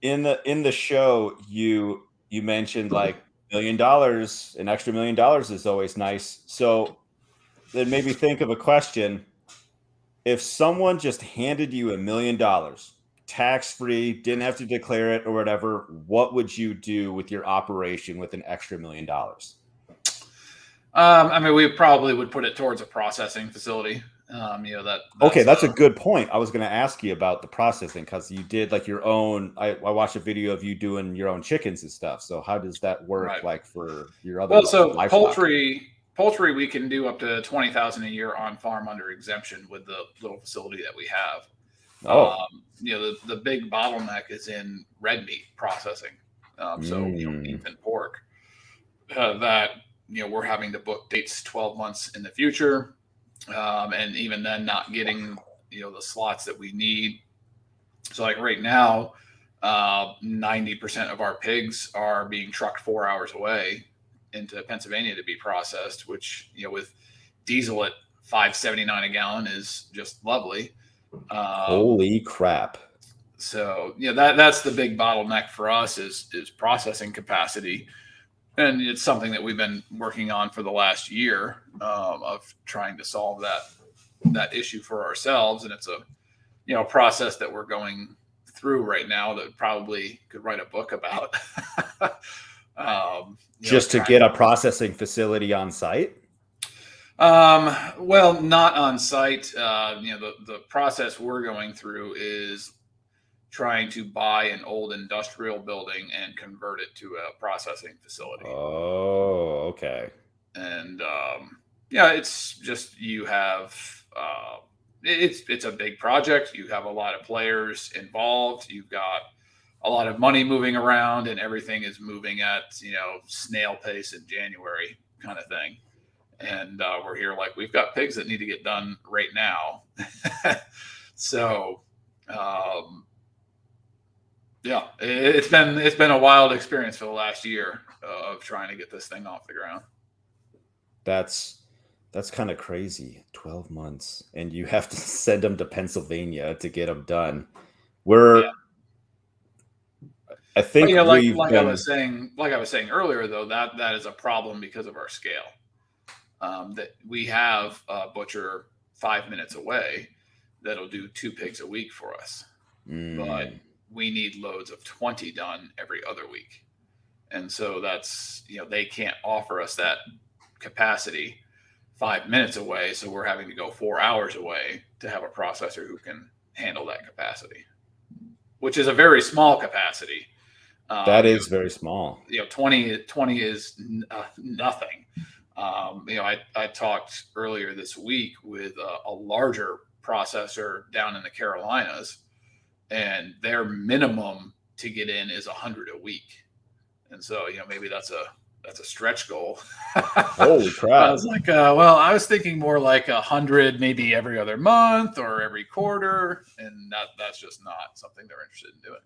in the show, you mentioned like $1 million, an extra $1 million is always nice. So then maybe think of a question. If someone just handed you $1 million, tax free, didn't have to declare it or whatever, what would you do with your operation with an extra $1 million? I mean, we probably would put it towards a processing facility. That's Okay, that's a good point. I was going to ask you about the processing because you did like your own. I watched a video of you doing your own chickens and stuff. So how does that work, right. like for your other Well, so livestock? poultry, we can do up to 20,000 a year on farm under exemption with the little facility that we have. Oh, The big bottleneck is in red meat processing. So beef and pork that we're having to book dates 12 months in the future, and even then not getting the slots that we need. So like right now, 90% of our pigs are being trucked 4 hours away into Pennsylvania to be processed, which with diesel at $5.79 a gallon is just lovely. holy crap! So that's the big bottleneck for us is processing capacity, and it's something that we've been working on for the last year, of trying to solve that issue for ourselves. And it's a process that we're going through right now that probably could write a book about. Just to get a processing facility on site. Well, not on site. The process we're going through is trying to buy an old industrial building and convert it to a processing facility. Oh, okay. And it's just you have it's a big project. You have a lot of players involved. You've got a lot of money moving around, and everything is moving at snail pace in January kind of thing. And we're here like we've got pigs that need to get done right now. So it's been a wild experience for the last year of trying to get this thing off the ground. That's kind of crazy. 12 months, and you have to send them to Pennsylvania to get them done. I think like I was saying earlier, though, that is a problem because of our scale. That we have a butcher 5 minutes away that'll do 2 pigs a week for us, but we need loads of 20 done every other week, and so that's they can't offer us that capacity 5 minutes away, so we're having to go 4 hours away to have a processor who can handle that capacity, which is a very small capacity. That is very small. 20 is nothing. I talked earlier this week with a larger processor down in the Carolinas, and their minimum to get in is 100 a week. And so, maybe that's a stretch goal. Holy crap. I was like, well, I was thinking more like 100, maybe every other month or every quarter. And that's just not something they're interested in doing.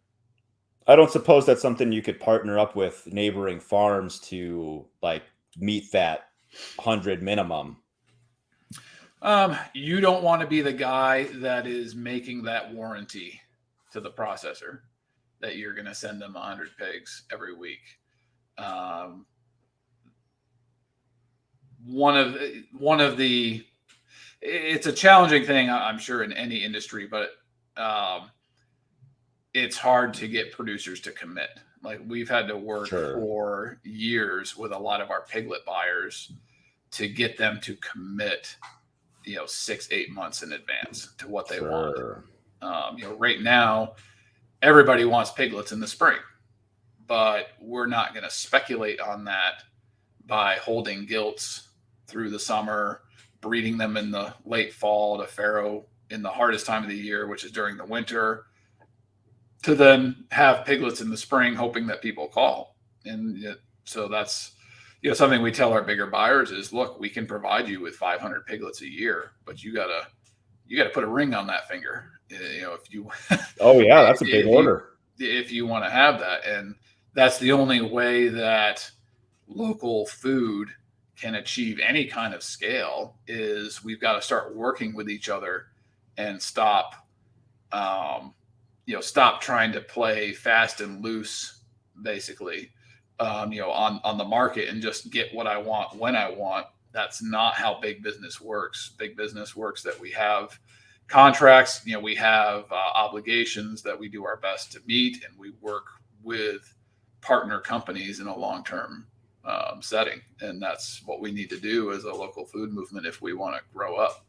I don't suppose that's something you could partner up with neighboring farms to like meet that 100 minimum. You don't want to be the guy that is making that warranty to the processor that you're going to send them 100 pigs every week. One of the it's a challenging thing, I'm sure, in any industry, but it's hard to get producers to commit. Like we've had to work for years with a lot of our piglet buyers to get them to commit 6-8 months in advance to what they want. Right now everybody wants piglets in the spring, but we're not going to speculate on that by holding gilts through the summer, breeding them in the late fall to farrow in the hardest time of the year, which is during the winter, to then have piglets in the spring, hoping that people call. And so that's something we tell our bigger buyers is, look, we can provide you with 500 piglets a year, but you gotta put a ring on that finger. If you oh yeah, that's a big order. If you want to have that, and that's the only way that local food can achieve any kind of scale is we've got to start working with each other and stop stop trying to play fast and loose, basically, on the market and just get what I want when I want. That's not how big business works. Big business works that we have contracts, we have obligations that we do our best to meet, and we work with partner companies in a long-term setting. And that's what we need to do as a local food movement if we want to grow up.